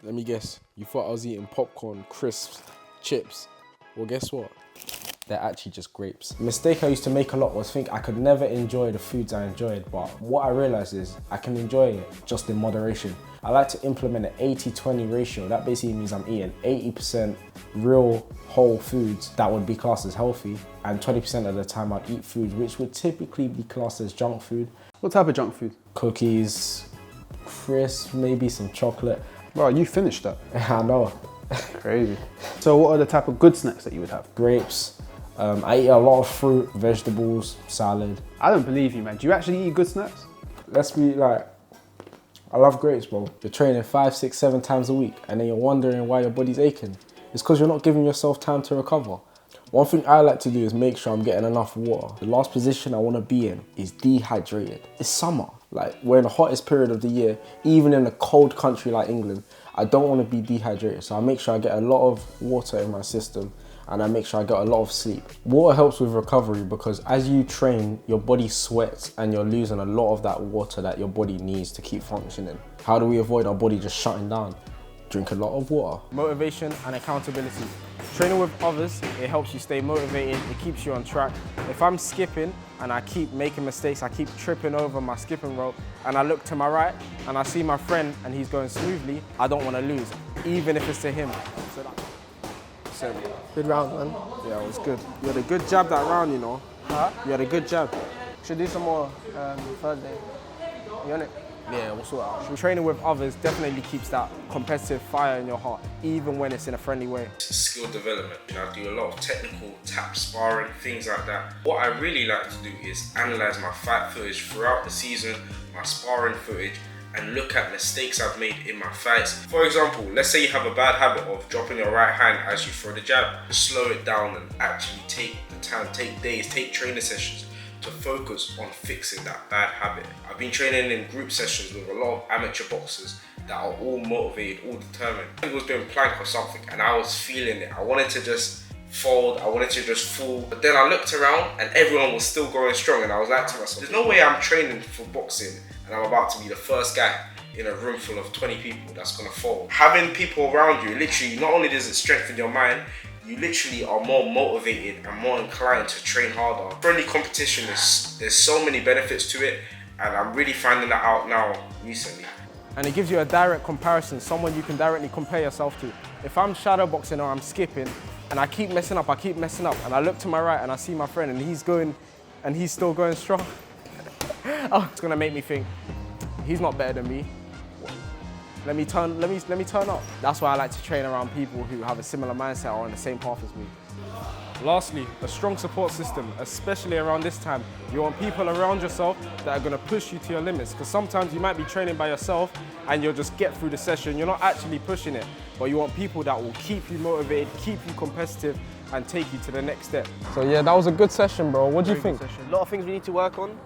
Let me guess. You thought I was eating popcorn, crisps, chips. Well, guess what? They're actually just grapes. The mistake I used to make a lot was think I could never enjoy the foods I enjoyed, but what I realized is I can enjoy it just in moderation. I like to implement an 80-20 ratio. That basically means I'm eating 80% real whole foods that would be classed as healthy, and 20% of the time I'd eat food which would typically be classed as junk food. What type of junk food? Cookies, crisps, maybe some chocolate. Bro, you finished that. I know. Crazy. So what are the type of good snacks that you would have? Grapes. I eat a lot of fruit, vegetables, salad. I don't believe you, man. Do you actually eat good snacks? Let's be like, I love grapes, bro. You're training 5, 6, 7 times a week and then you're wondering why your body's aching. It's because you're not giving yourself time to recover. One thing I like to do is make sure I'm getting enough water. The last position I want to be in is dehydrated. It's summer. Like, we're in the hottest period of the year, even in a cold country like England. I don't want to be dehydrated, so I make sure I get a lot of water in my system and I make sure I get a lot of sleep. Water helps with recovery because as you train, your body sweats and you're losing a lot of that water that your body needs to keep functioning. How do we avoid our body just shutting down? Drink a lot of water. Motivation and accountability. Training with others, it helps you stay motivated, it keeps you on track. If I'm skipping and I keep making mistakes, I keep tripping over my skipping rope, and I look to my right and I see my friend and he's going smoothly, I don't want to lose, even if it's to him. So Good round, man. yeah, it was good. You had a good jab that round, you know. Huh? You had a good jab. Should do some more Thursday. You on it? Yeah, we'll sort it out. Training with others definitely keeps that competitive fire in your heart, even when it's in a friendly way. Skill development. I do a lot of technical tap sparring, things like that. What I really like to do is analyze my fight footage throughout the season, my sparring footage, and look at mistakes I've made in my fights. For example, let's say you have a bad habit of dropping your right hand as you throw the jab. Slow it down and actually take the time, take days, take training sessions to focus on fixing that bad habit. I've been training in group sessions with a lot of amateur boxers that are all motivated, all determined. I was doing plank or something and I was feeling it. I wanted to just fold, I wanted to just fall. But then I looked around and everyone was still going strong and I was like to myself, there's no way I'm training for boxing and I'm about to be the first guy in a room full of 20 people that's gonna fall. Having people around you, literally, not only does it strengthen your mind, you literally are more motivated and more inclined to train harder. Friendly competition, there's so many benefits to it, and I'm really finding that out now recently. And it gives you a direct comparison, someone you can directly compare yourself to. If I'm shadowboxing or I'm skipping and I keep messing up, and I look to my right and I see my friend and he's still going strong, oh, it's gonna make me think, he's not better than me. Let me turn up. That's why I like to train around people who have a similar mindset or on the same path as me. Lastly, a strong support system, especially around this time. You want people around yourself that are gonna push you to your limits, because sometimes you might be training by yourself and you'll just get through the session, you're not actually pushing it, but you want people that will keep you motivated, keep you competitive, and take you to the next step. So yeah, that was a good session, bro. What do you think? A lot of things we need to work on.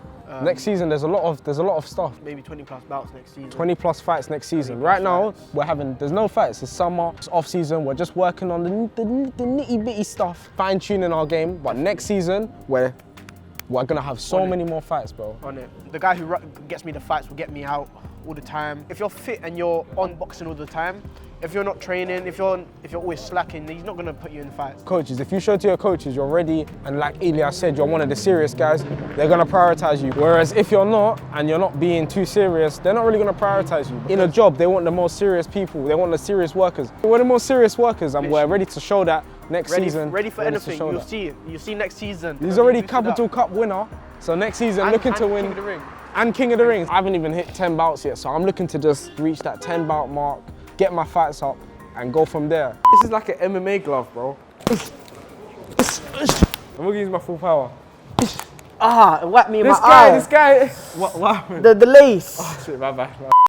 Next season, there's a lot of stuff. Maybe 20 plus bouts next season. 20 plus fights next season. Right now, there's no fights. It's summer, it's off season. We're just working on the nitty bitty stuff, fine tuning our game. But next season, we're gonna have so many more fights, bro. On it. The guy who gets me the fights will get me out all the time. If you're fit and you're on boxing all the time, if you're not training, if you're always slacking, he's not gonna put you in fights. Coaches, if you show to your coaches you're ready, and like Elias said, you're one of the serious guys, they're gonna prioritize you. Whereas if you're not, and you're not being too serious, they're not really gonna prioritize you. In a job, they want the most serious people, they want the serious workers. We're the most serious workers, and we're ready to show that next season. Ready for anything, you'll see it. You'll see next season. He's already Capital Cup winner, so next season looking to win. King of the Ring. And King of the Rings. I haven't even hit 10 bouts yet, so I'm looking to just reach that 10 bout mark, get my fights up, and go from there. This is like an MMA glove, bro. I'm gonna use my full power. Ah, it whacked me in my eye. This guy. What happened? The lace. Oh shit, my bad.